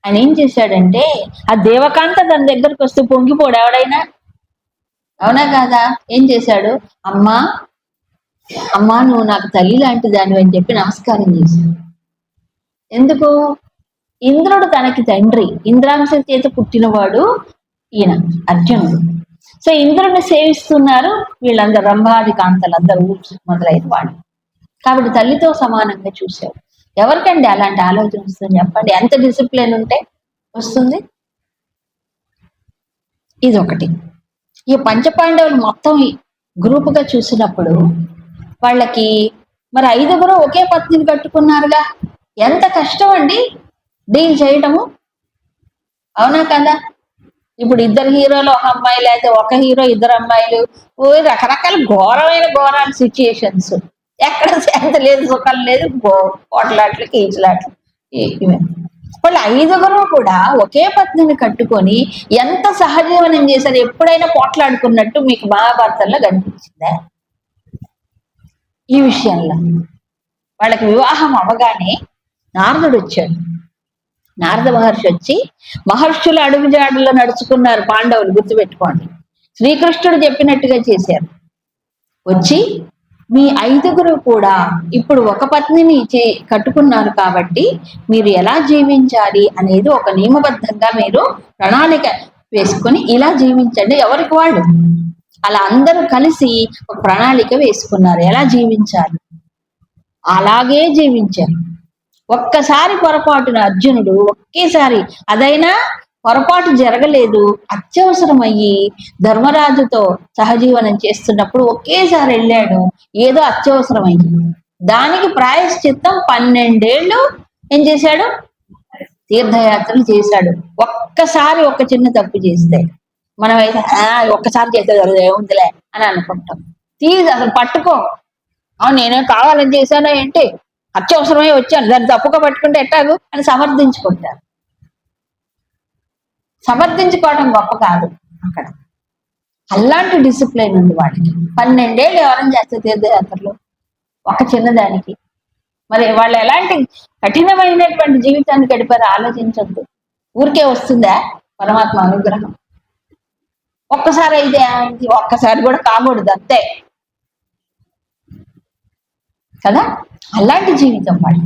ఆయన ఏం చేశాడంటే, ఆ దేవకాంత తన దగ్గరకు వస్తే పొంగిపోడు ఎవడైనా? అవునా కాదా? ఏం చేశాడు? అమ్మా నువ్వు నాకు తల్లి లాంటి దానివి అని చెప్పి నమస్కారం చేశాడు. ఎందుకు? ఇంద్రుడు తనకి తండ్రి, ఇంద్రాంశ చేత పుట్టినవాడు ఈయన అర్జునుడు. సో ఇంద్రుడిని సేవిస్తున్నారు వీళ్ళందరూ, రంభాది కాంతలందరూ మొదలైన వాళ్ళు. కాబట్టి తల్లితో సమానంగా చూశారు. ఎవరికండి అలాంటి ఆలోచన వస్తుంది చెప్పండి? ఎంత డిసిప్లిన్ ఉంటే వస్తుంది? ఇది ఒకటి. ఈ పంచపాండవులు మొత్తం గ్రూపుగా చూసినప్పుడు వాళ్ళకి మరి 5గురు ఒకే పత్నిని కట్టుకున్నారుగా. ఎంత కష్టం అండి డీల్ చేయటము, అవునా కదా? ఇప్పుడు 2 హీరోలు ఒక అమ్మాయి, లేకపోతే ఒక హీరో 2 అమ్మాయిలు, రకరకాల ఘోరాలు సిచ్యుయేషన్స్. ఎక్కడ శాంతి లేదు, సుఖం లేదు, పోట్లాట్లు, కీచులాట్లు. వాళ్ళు 5గురు కూడా ఒకే పత్నిని కట్టుకొని ఎంత సహజీవనం చేశారు. ఎప్పుడైనా పోట్లాడుకున్నట్టు మీకు మహాభారతంలో కనిపించిందా? ఈ విషయంలో వాళ్ళకి వివాహం అవగానే నారదుడు వచ్చాడు. నారద మహర్షి వచ్చి, మహర్షుల అడుగుజాడల్లో నడుచుకున్నారు పాండవులు, గుర్తుపెట్టుకోండి. శ్రీకృష్ణుడు చెప్పినట్టుగా చేశారు. వచ్చి మీ 5గురు కూడా ఇప్పుడు ఒక పత్నిని కట్టుకున్నారు కాబట్టి మీరు ఎలా జీవించాలి అనేది ఒక నియమబద్ధంగా మీరు ప్రణాళిక వేసుకొని ఇలా జీవించండి. ఎవరికి వాళ్ళు అలా అందరూ కలిసి ఒక ప్రణాళిక వేసుకున్నారు ఎలా జీవించాలి. అలాగే జీవించారు. ఒక్కసారి పొరపాటున అర్జునుడు ఒకేసారి, అదైనా పొరపాటు జరగలేదు, అత్యవసరమయ్యి ధర్మరాజుతో సహజీవనం చేస్తున్నప్పుడు ఒకేసారి వెళ్ళాడు, ఏదో అత్యవసరమైంది. దానికి ప్రాయశ్చిత్తం 12 ఏళ్ళు ఏం చేశాడు? తీర్థయాత్రలు చేశాడు. ఒక్కసారి ఒక చిన్న తప్పు చేస్తే మనమైతే ఒక్కసారి చేస్తే ఏముందిలే అని అనుకుంటాం. అసలు పట్టుకో, అవును నేనే కావాలని చేశానో ఏంటి, అత్యవసరమే వచ్చాను, దాన్ని తప్పుగా పట్టుకుంటే ఎట్టాగు అని సమర్థించుకుంటారు. సమర్థించుకోవడం గొప్ప కాదు అక్కడ. అలాంటి డిసిప్లిన్ ఉంది వాడికి. 12 ఏళ్ళు ఎవరైనా చేస్తే తీర్థయాత్రలు ఒక చిన్నదానికి. మరి వాళ్ళు ఎలాంటి కఠినమైనటువంటి జీవితాన్ని గడిపారో ఆలోచించద్దు. ఊరికే వస్తుందా పరమాత్మ అనుగ్రహం? ఒక్కసారి అయితే ఒక్కసారి కూడా కాకూడదు అంతే కదా. అలాంటి జీవితం వాడు.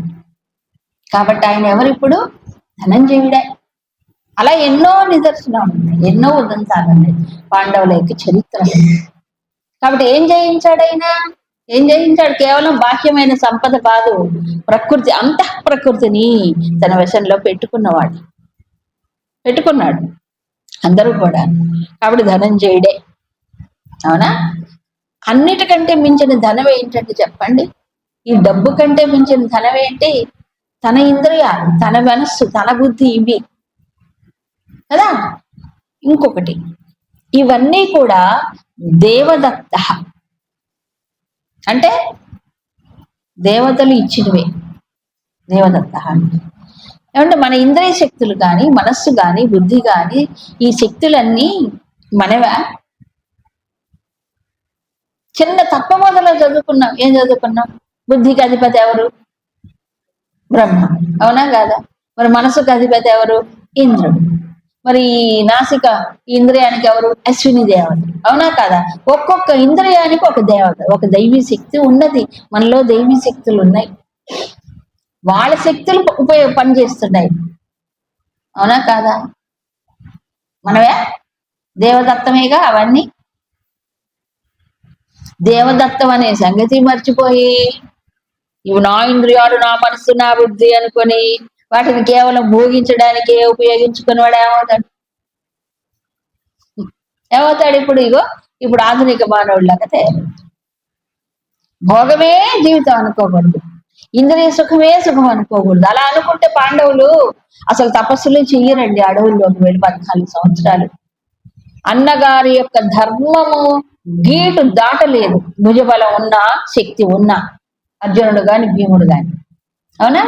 కాబట్టి ఆయన ఎవరిప్పుడు? ధనంజయుడే. అలా ఎన్నో నిదర్శనాలు ఉన్నాయి, ఎన్నో ఉదంతాలు ఉన్నాయి పాండవుల యొక్క చరిత్ర. కాబట్టి ఏం జయించాడు ఆయన? ఏం జయించాడు? కేవలం బాహ్యమైన సంపద కాదు, ప్రకృతి, అంతఃప్రకృతిని తన వశంలో పెట్టుకున్నాడు. అందరూ కూడా. కాబట్టి ధనంజయుడే. అవునా? అన్నిటికంటే మించిన ధనం ఏంటంటే చెప్పండి, ఈ డబ్బు కంటే మించిన ధనం ఏంటి? తన ఇంద్రియాలు, తన మనస్సు, తన బుద్ధి, ఇవి కదా. ఇంకొకటి, ఇవన్నీ కూడా దేవదత్త, అంటే దేవతలు ఇచ్చినవే దేవదత్త అంటే. ఏమంటే మన ఇంద్రియ శక్తులు కానీ, మనస్సు కానీ, బుద్ధి కానీ, ఈ శక్తులన్నీ మనవా? చిన్న తత్వబోధలో చదువుకున్నాం. ఏం చదువుకున్నాం? బుద్ధికి అధిపతి ఎవరు? బ్రహ్మ. అవునా కాదా? మరి మనసుకు అధిపతి ఎవరు? ఇంద్రుడు. మరి నాసిక ఇంద్రియానికి ఎవరు? అశ్విని దేవత. అవునా కాదా? ఒక్కొక్క ఇంద్రియానికి ఒక దేవత, ఒక దైవీ శక్తి ఉన్నది. మనలో దైవీ శక్తులు ఉన్నాయి, వాళ్ళ శక్తులు పనిచేస్తున్నాయి. అవునా కాదా? మనమే దేవదత్తమేగా అవన్నీ. దేవదత్తం అనే సంగతి మర్చిపోయి ఇవి నా ఇంద్రియాలు, నా మనస్సు, నా బుద్ధి అనుకొని వాటిని కేవలం భోగించడానికే ఉపయోగించుకుని వాడు ఏమవుతాడు? ఇప్పుడు ఆధునిక మానవుడిలాగా తయారు. భోగమే జీవితం అనుకోకూడదు, ఇంద్రియ సుఖమే సుఖం అనుకోకూడదు. అలా అనుకుంటే పాండవులు అసలు తపస్సులు చెయ్యరండి. అడవుల్లోకి వెళ్ళి 14 సంవత్సరాలు అన్నగారి యొక్క ధర్మము గీటు దాటలేదు. భుజబలం ఉన్నా, శక్తి ఉన్నా, అర్జునుడు గాని భీముడు గాని. అవునా?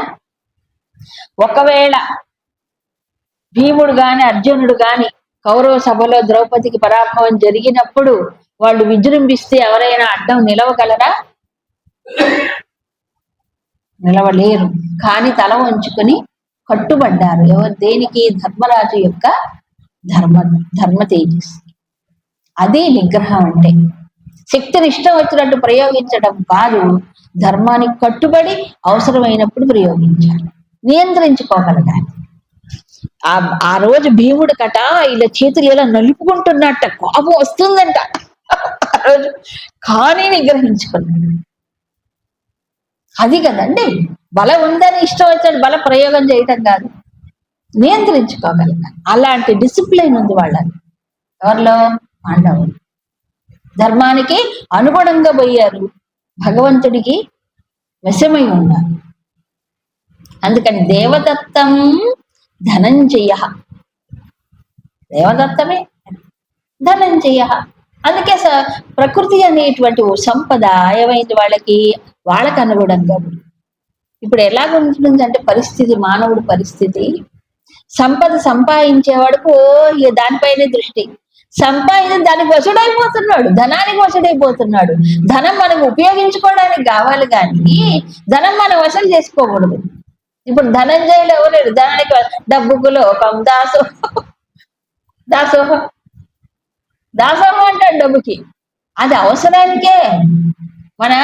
ఒకవేళ భీముడు గాని అర్జునుడు గాని కౌరవ సభలో ద్రౌపదికి పరాభవం జరిగినప్పుడు వాళ్ళు విజృంభిస్తే ఎవరైనా అడ్డం నిలవగలరా? నిలవలేరు. కానీ తల వంచుకొని కట్టుబడ్డారు. ఎవరు? దేనికి? ధర్మరాజు యొక్క ధర్మ తేజస్సు. అది నిగ్రహం అంటే. శక్తిని ఇష్టం వచ్చినట్టు ప్రయోగించడం కాదు, ధర్మానికి కట్టుబడి అవసరమైనప్పుడు ప్రయోగించాలి, నియంత్రించుకోగలగాలి. ఆ రోజు భీముడు కట ఇలా చేతులు ఇలా నలుపుకుంటున్నట్ట, కోపం వస్తుందంట ఆ రోజు, కానీ నిగ్రహించుకున్నాడు. అది కదండి బలం ఉందని ఇష్టం వచ్చినట్టు బల ప్రయోగం చేయటం కాదు, నియంత్రించుకోగలగాలి. అలాంటి డిసిప్లిన్ ఉంది వాళ్ళని. ఎవరిలో? పాండవులు. ధర్మానికి అనుగుణంగా పోయారు, భగవంతుడికి వశమై ఉన్నారు. అందుకని దేవదత్తం ధనంజయ, దేవదత్తమే ధనంజయ. అందుకే ప్రకృతి అనేటువంటి సంపద ఏమైంది వాళ్ళకి అనుగుణంగా. ఇప్పుడు ఎలాగుంటుంది అంటే పరిస్థితి, మానవుడి పరిస్థితి, సంపద సంపాదించేవాడుకు దానిపైనే దృష్టి. సంపాదించి దానికి వసుడైపోతున్నాడు, ధనానికి వసుడైపోతున్నాడు. ధనం మనం ఉపయోగించుకోవడానికి కావాలి కానీ ధనం మనం వసూలు చేసుకోకూడదు. ఇప్పుడు ధనంజయులు ఎవరు? ధనానికి డబ్బుకు లోకం దాసోహం అంటాడు డబ్బుకి. అది అవసరానికే. మన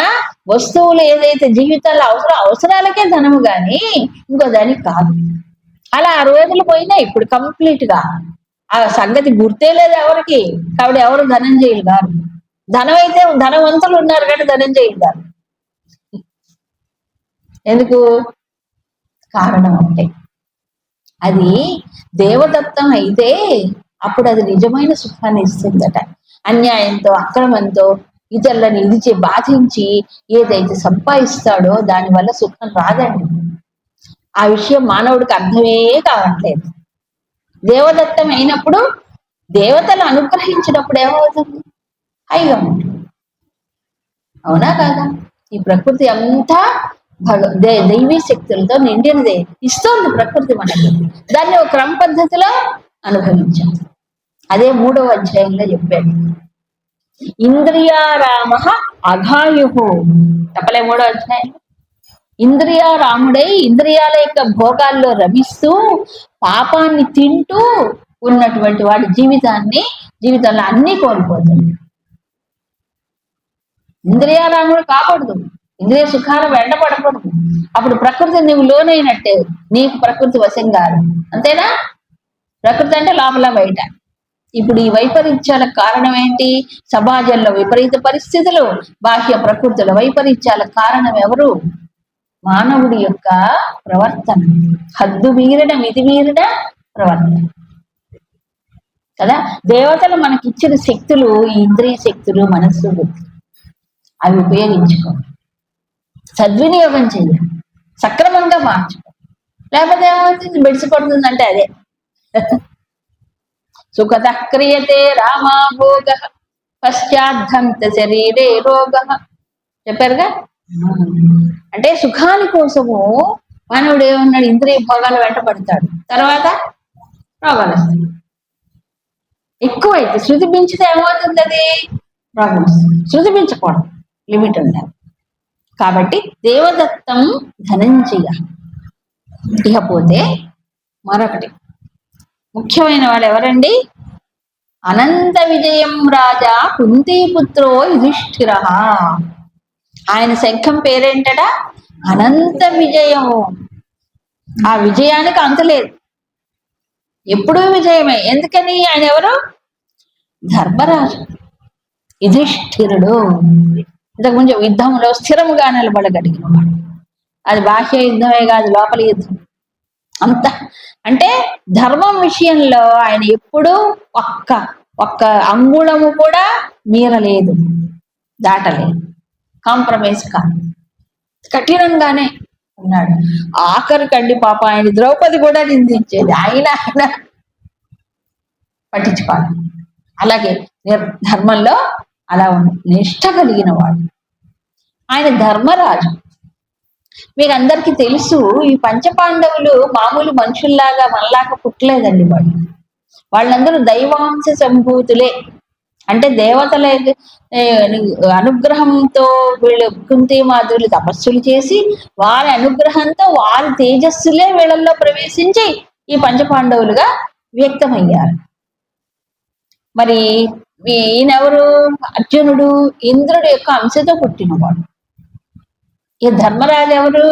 వస్తువులు ఏదైతే జీవితాల్లో అవసరాలకే ధనము కానీ ఇంకో దానికి కాదు. అలా ఆ రోజులు పోయినా ఇప్పుడు కంప్లీట్ గా ఆ సంగతి గుర్తే లేదు ఎవరికి. కాబట్టి ఎవరు? ధనంజయులు గారు. ధనమైతే ధనవంతులు ఉన్నారు కానీ ధనంజయులు గారు. ఎందుకు? కారణం అంటే అది దేవదత్తం అయితే అప్పుడు అది నిజమైన సుఖాన్ని ఇస్తుందట. అన్యాయంతో, అక్రమంతో ఇతరులను ఇది బాధించి ఏదైతే సంపాదిస్తాడో దానివల్ల సుఖం రాదండి. ఆ విషయం మానవుడికి అర్థమే కావట్లేదు. దేవదత్తం అయినప్పుడు, దేవతలు అనుగ్రహించినప్పుడు ఏమవుతుంది? హాయిగా ఉంటుంది. అవునా కాదా? ఈ ప్రకృతి అంతా దైవీ శక్తులతో నిండినదే, ఇస్తోంది ప్రకృతి మనకి. దాన్ని ఒక క్రమ పద్ధతిలో అనుభవించాలి. అదే 3వ అధ్యాయంలో చెప్పాడు. ఇంద్రియారామ అఘాయు. చెప్పలే 3వ అధ్యాయం? ఇంద్రియారాముడై ఇంద్రియాల యొక్క భోగాల్లో రమిస్తూ పాపాన్ని తింటూ ఉన్నటువంటి వాడి జీవితంలో అన్నీ కోల్పోతుంది. ఇంద్రియారాముడు కాకూడదు, ఇంద్రియ సుఖాలు వెంటపడకూడదు. అప్పుడు ప్రకృతి నువ్వు లోనైనట్టే, నీకు ప్రకృతి వశం కాదు. అంతేనా? ప్రకృతి అంటే లోపల బయట. ఇప్పుడు ఈ వైపరీత్యాలకు కారణం ఏంటి? సమాజంలో విపరీత పరిస్థితులు, బాహ్య ప్రకృతుల వైపరీత్యాలకు కారణం ఎవరు? మానవుడి యొక్క ప్రవర్తన, హద్దు మీరిన మితి మీరిన ప్రవర్తన కదా. దేవతలు మనకిచ్చిన శక్తులు ఈ ఇంద్రియ శక్తులు, మనస్సు, బుద్ధి. అవి ఉపయోగించుకో, సద్వినియోగం చెయ్యాలి, సక్రమంగా మార్చుకో. లేకపోతే ఏమవుతుంది? బెడిసిపడుతుందంటే అదే సుఖత క్రియతే రామాభోగ పశ్చాద్ధంత శరీరే రోగ. చెప్పారుగా. అంటే సుఖాని కోసము మానవుడు ఏమన్నాడు? ఇంద్రియ భోగాలు వెంట పడతాడు, తర్వాత రోగాలు వస్తాయి. ఎక్కువైతే శృతి మించితే ఏమవుతుంది? అది రోగం వస్తుంది. శృతి మించకూడదు, లిమిట్ ఉండాలి. కాబట్టి దేవదత్తం ధనంజయ. ఇకపోతే మరొకటి ముఖ్యమైన వాడు ఎవరండి? అనంత విజయం రాజా కుంతీపుత్రో యుధిష్ఠిర. ఆయన శంఖం పేరేంటట? అనంత విజయము. ఆ విజయానికి అంతలేదు, ఎప్పుడూ విజయమే. ఎందుకని? ఆయన ఎవరు? ధర్మరాజు యుధిష్ఠిరుడు. ఇంతకుముందు యుద్ధంలో స్థిరముగా నిలబడగలిగిన వాడు. అది బాహ్య యుద్ధమే కాదు, లోపల యుద్ధం అంత. అంటే ధర్మం విషయంలో ఆయన ఎప్పుడూ ఒక్క అంగుళము కూడా మీరలేదు, దాటలేదు, కాంప్రమైజ్ కాదు, కఠినంగానే ఉన్నాడు. ఆఖరికండి పాప ఆయన ద్రౌపది కూడా నిందించేది, ఆయన పట్టించుకోవాలి. అలాగే ధర్మంలో అలా ఉన్న నిష్ఠ కలిగిన వాడు ఆయన ధర్మరాజు. మీకు అందరికీ తెలుసు, ఈ పంచపాండవులు మామూలు మనుషుల్లాగా మనలాగా పుట్టలేదండి. వాళ్ళందరూ దైవాంశ సంభూతులే. అంటే దేవతల అనుగ్రహంతో వీళ్ళు కుంతి మాధురులు తపస్సులు చేసి వారి అనుగ్రహంతో వారి తేజస్సులే వీళ్ళల్లో ప్రవేశించి ఈ పంచపాండవులుగా వ్యక్తమయ్యారు. మరి ఈయనెవరు? అర్జునుడు ఇంద్రుడు యొక్క అంశతో పుట్టినవాడు. ఈ ధర్మరాజు ఎవరు?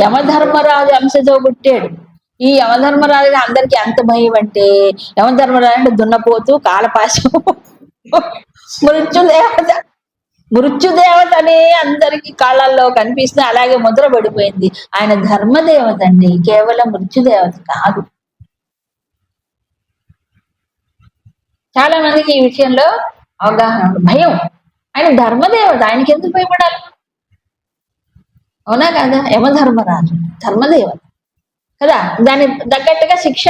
యమధర్మరాజు అంశతో పుట్టాడు. ఈ యమధర్మరాజు అందరికీ అంత భయం అంటే, యమధర్మరాజు అంటే దున్నపోతు, కాలపాశం, మృత్యుదేవత అనే అందరికి కాళ్ళల్లో కనిపిస్తే అలాగే ముద్ర పడిపోయింది. ఆయన ధర్మదేవత అండి, కేవలం మృత్యుదేవత కాదు. చాలా మందికి ఈ విషయంలో అవగాహన, భయం. ఆయన ధర్మదేవత, ఆయనకి ఎందుకు భయపడాలి? అవునా కదా? యమధర్మరాజు ధర్మదేవత కదా. దాని తగ్గట్టుగా శిక్ష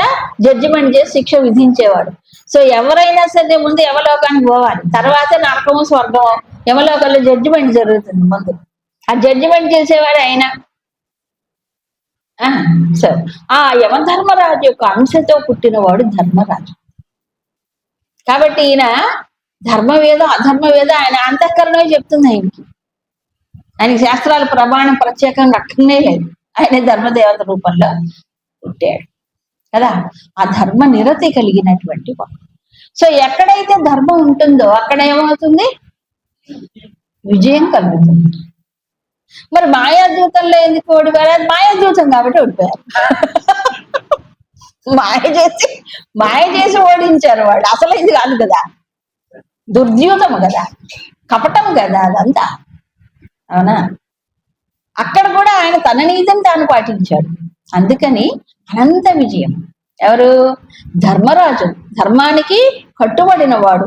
జడ్జిమెంట్ చేసి శిక్ష విధించేవాడు. సో ఎవరైనా సరే ముందు యమలోకానికి పోవాలి, తర్వాత నరకము స్వర్గము. యమలోకంలో జడ్జిమెంట్ జరుగుతుంది ముందు, ఆ జడ్జిమెంట్ చేసేవాడు ఆయన. సో ఆ యమధర్మరాజు యొక్క అంశతో పుట్టినవాడు ధర్మరాజు. కాబట్టి ఈయన ధర్మవేద అధర్మవేద ఆయన అంతఃకరణమే చెప్తుంది ఆయనకి శాస్త్రాల ప్రమాణం ప్రత్యేకంగా అక్కడనే లేదు. ఆయన ధర్మదేవత రూపంలో పుట్టాడు కదా. ఆ ధర్మ నిరతి కలిగినటువంటి వాడు. సో ఎక్కడైతే ధర్మం ఉంటుందో అక్కడ ఏమవుతుంది? విజయం కలుగుతుంది. మరి మాయాద్యూతంలో ఎందుకు ఓడిపోయారు? అది మాయాద్యూతం కాబట్టి ఓడిపోయారు. మాయ చేసి ఓడించారు వాళ్ళు. అసలు ఇది కాదు కదా, దుర్ద్యూతము కదా, కపటము కదా అదంతా. అవునా? అక్కడ కూడా ఆయన తన నీతిని తాను పాటించాడు. అందుకని అనంత విజయం. ఎవరు? ధర్మరాజు, ధర్మానికి కట్టుబడిన వాడు.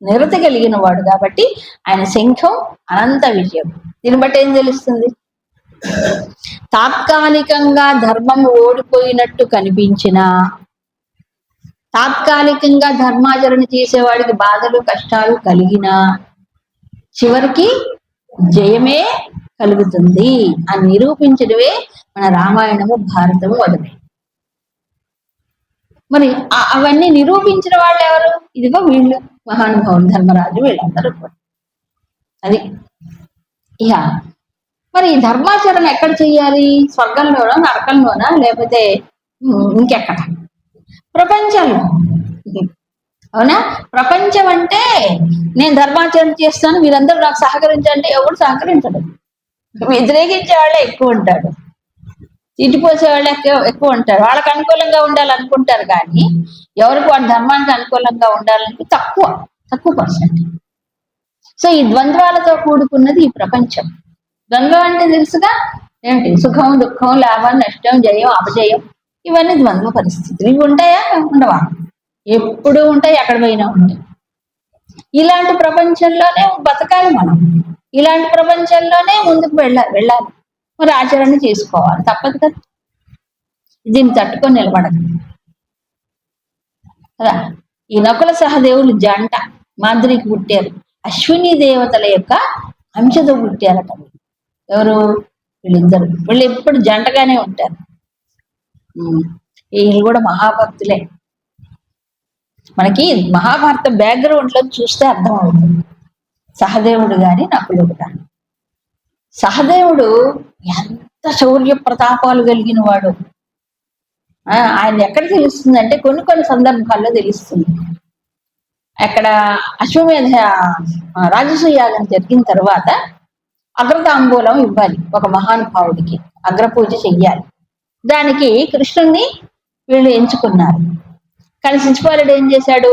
నిరతి కలిగిన వాడు కాబట్టి ఆయన శంఖం అనంత విజయం. దీన్ని బట్టి ఏం తెలుస్తుంది? తాత్కాలికంగా ధర్మం ఓడిపోయినట్టు కనిపించినా, తాత్కాలికంగా ధర్మాచరణ చేసేవాడికి బాధలు కష్టాలు కలిగినా చివరికి జయమే కలుగుతుంది అని నిరూపించడమే మన రామాయణము భారతము వదిలే. మరి అవన్నీ నిరూపించిన వాళ్ళు ఎవరు? ఇదిగో వీళ్ళు మహానుభావులు, ధర్మరాజు, వీళ్ళందరూ కూడా. అది ఇక మరి ధర్మాచరణ ఎక్కడ చెయ్యాలి? స్వర్గంలోనా, నరకంలోనా, లేకపోతే ఇంకెక్కడ? ప్రపంచంలో. అవునా? ప్రపంచం అంటే నేను ధర్మాచరణ చేస్తాను, మీరందరూ నాకు సహకరించంటే ఎవరు సహకరించడు. వ్యతిరేకించే వాళ్ళే ఎక్కువ ఉంటాడు, తిట్టిపోసే వాళ్ళే ఎక్కువ ఉంటారు. వాళ్ళకి అనుకూలంగా ఉండాలనుకుంటారు కానీ ఎవరికి వాళ్ళ ధర్మానికి అనుకూలంగా ఉండాలని తక్కువ పర్సెంట్. సో ఈ ద్వంద్వాలతో కూడుకున్నది ఈ ప్రపంచం. ద్వంద్వం అంటే తెలుసుగా ఏంటి? సుఖం, దుఃఖం, లాభం, నష్టం, జయం, అపజయం, ఇవన్నీ ద్వంద్వ పరిస్థితులు. ఇవి ఉంటాయా? ఉండవా? ఎప్పుడు ఉంటాయి, ఎక్కడ పోయినా ఉంటాయి. ఇలాంటి ప్రపంచంలోనే బతకాలి మనం. ఇలాంటి ప్రపంచంలోనే ముందుకు వెళ్ళాలి. మరి ఆచరణ చేసుకోవాలి, తప్పదు కదా. దీన్ని తట్టుకొని నిలబడదు కదా. ఈ నకుల సహదేవులు జంట మాదిరికి పుట్టారు. అశ్విని దేవతల యొక్క అంశతో పుట్టారట. ఎవరు? వీళ్ళిద్దరు. వీళ్ళు ఎప్పుడు జంటగానే ఉంటారు. వీళ్ళు కూడా మహాభక్తులే. మనకి మహాభారత బ్యాక్గ్రౌండ్ లో చూస్తే అర్థమవుతుంది. సహదేవుడు గాని నకులుడు గాని. సహదేవుడు ఎంత శౌర్య ప్రతాపాలు కలిగిన వాడు. ఆయన ఎక్కడ తెలుస్తుంది అంటే కొన్ని సందర్భాల్లో తెలుస్తుంది. అక్కడ అశ్వమేధ రాజసూయాగం జరిగిన తర్వాత అగ్రతాంబూలం ఇవ్వాలి ఒక మహానుభావుడికి, అగ్రపూజ చెయ్యాలి. దానికి కృష్ణుణ్ణి వీళ్ళు ఎంచుకున్నారు. కానీ శిశుపాలుడు ఏం చేశాడు?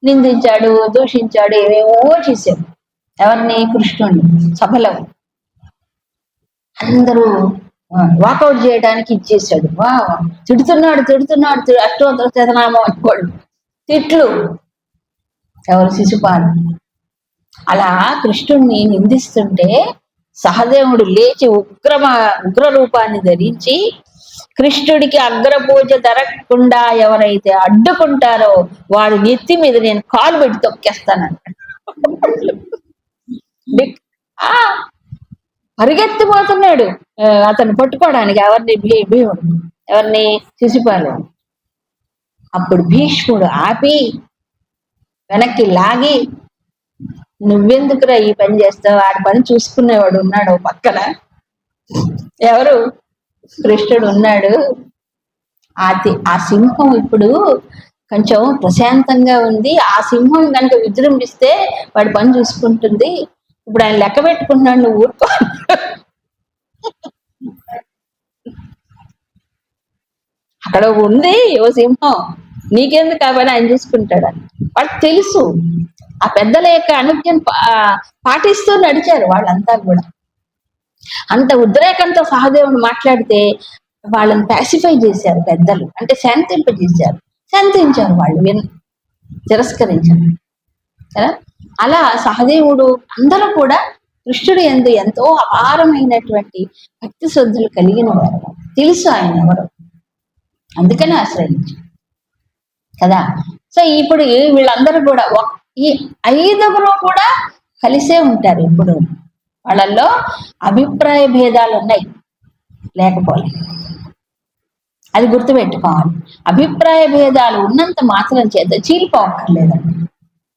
నిందించాడు, దూషించాడు, ఏమేమో చేశాడు. ఎవరిని? కృష్ణుణ్ణి. సభలో అందరూ వాకౌట్ చేయడానికి ఇచ్చేసాడు. తిడుతున్నాడు అష్టోత్తర శతనామం అనుకోండి, తిట్లు. ఎవరు? శిశుపాలు. అలా కృష్ణుణ్ణి నిందిస్తుంటే సహదేవుడు లేచి ఉగ్ర రూపాన్ని ధరించి కృష్ణుడికి అగ్రపూజ జరగకుండా ఎవరైతే అడ్డుకుంటారో వాడు నెత్తి మీద నేను కాలు పెట్టి తొక్కేస్తానంట. పరిగెత్తిపోతున్నాడు అతను పట్టుకోవడానికి. ఎవరిని? భీముడు. ఎవరిని? శిశుపాలు. అప్పుడు భీష్ముడు ఆపి వెనక్కి లాగి, నువ్వెందుకురా ఈ పని చేస్తావు? ఆడి పని చూసుకునేవాడు ఉన్నాడు పక్కన. ఎవరు? కృష్ణుడు ఉన్నాడు. ఆ సింహం ఇప్పుడు కొంచెం ప్రశాంతంగా ఉంది. ఆ సింహం కనుక విజృంభిస్తే వాడి పని చూసుకుంటుంది. ఇప్పుడు ఆయన లెక్క పెట్టుకుంటున్నాడు, నువ్వు ఊరుకో. అక్కడ ఉంది ఓ సింహం, నీకెందుకు కాబట్టి ఆయన చూసుకుంటాడు అని వాళ్ళకి తెలుసు. ఆ పెద్దల యొక్క అనుజ్ఞను పాటిస్తూ నడిచారు వాళ్ళంతా కూడా. అంత ఉద్రేకంతో సహదేవుని మాట్లాడితే వాళ్ళని ప్యాసిఫై చేశారు పెద్దలు, అంటే శాంతింపజేశారు. శాంతించారు వాళ్ళు, తిరస్కరించారు కదా. అలా సహదేవుడు అందరూ కూడా కృష్ణుడు యందు ఎంతో అపారమైనటువంటి భక్తి శ్రద్ధలు కలిగిన వారు. తెలుసు ఆయన ఎవరు, అందుకని ఆశ్రయించారు కదా. సో ఇప్పుడు వీళ్ళందరూ కూడా ఈ 5గురు కూడా కలిసే ఉంటారు. ఇప్పుడు వాళ్ళల్లో అభిప్రాయ భేదాలు ఉన్నాయి, లేకపోలే, అది గుర్తుపెట్టుకోవాలి. అభిప్రాయ భేదాలు ఉన్నంత మాత్రం చేత చీలిపోక్కర్లేదండి.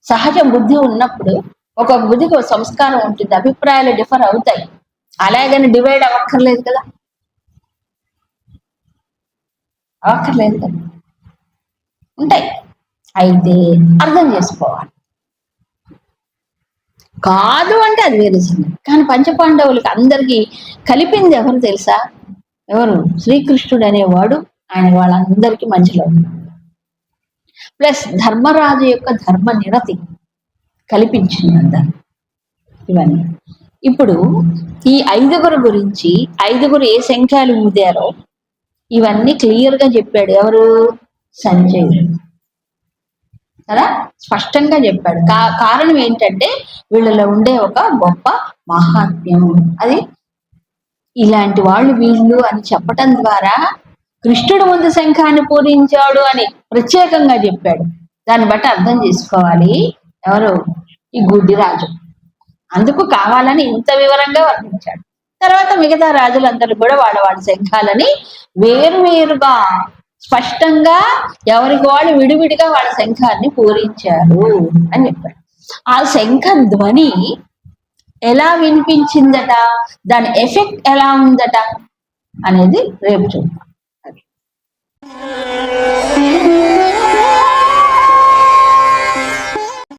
సహజ బుద్ధి ఉన్నప్పుడు ఒక బుద్ధికి ఒక సంస్కారం ఉంటుంది, అభిప్రాయాలు డిఫర్ అవుతాయి. అలాగని డివైడ్ అవ్వక్కర్లేదు కదా, అవ్వక్కర్లేదు కదా, ఉంటాయి. అయితే అర్థం చేసుకోవాలి. కాదు అంటే అది వేరే సంగతి. కానీ పంచపాండవులకి అందరికీ కలిపింది ఎవరు తెలుసా? ఎవరు? శ్రీకృష్ణుడు అనేవాడు ఆయన వాళ్ళందరికీ మధ్యలో ఉన్నాడు. ప్లస్ ధర్మరాజు యొక్క ధర్మ నిరతి కల్పించింది అందరు. ఇవన్నీ ఇప్పుడు ఈ 5గురు గురించి, 5గురు ఏ శంఖాలు ఊదారో ఇవన్నీ క్లియర్ గా చెప్పాడు. ఎవరు? సంజయుడు కదా స్పష్టంగా చెప్పాడు. కారణం ఏంటంటే వీళ్ళలో ఉండే ఒక గొప్ప మహాత్మ్యం. అది ఇలాంటి వాళ్ళు వీళ్ళు అని చెప్పటం ద్వారా కృష్ణుడు ముందు శంఖాన్ని పూరించాడు అని ప్రత్యేకంగా చెప్పాడు. దాన్ని బట్టి అర్థం చేసుకోవాలి ఎవరు ఈ గుడ్డిరాజు. అందుకు కావాలని ఇంత వివరంగా వర్ణించాడు. తర్వాత మిగతా రాజులందరూ కూడా వాడి శంఖాలని వేరువేరుగా స్పష్టంగా ఎవరికి వాళ్ళు విడివిడిగా వాళ్ళ శంఖాన్ని పూరించారు అని చెప్పాడు. ఆ శంఖ ధ్వని ఎలా వినిపించిందట, దాని ఎఫెక్ట్ ఎలా ఉందట అనేది రేపు చూద్దాం.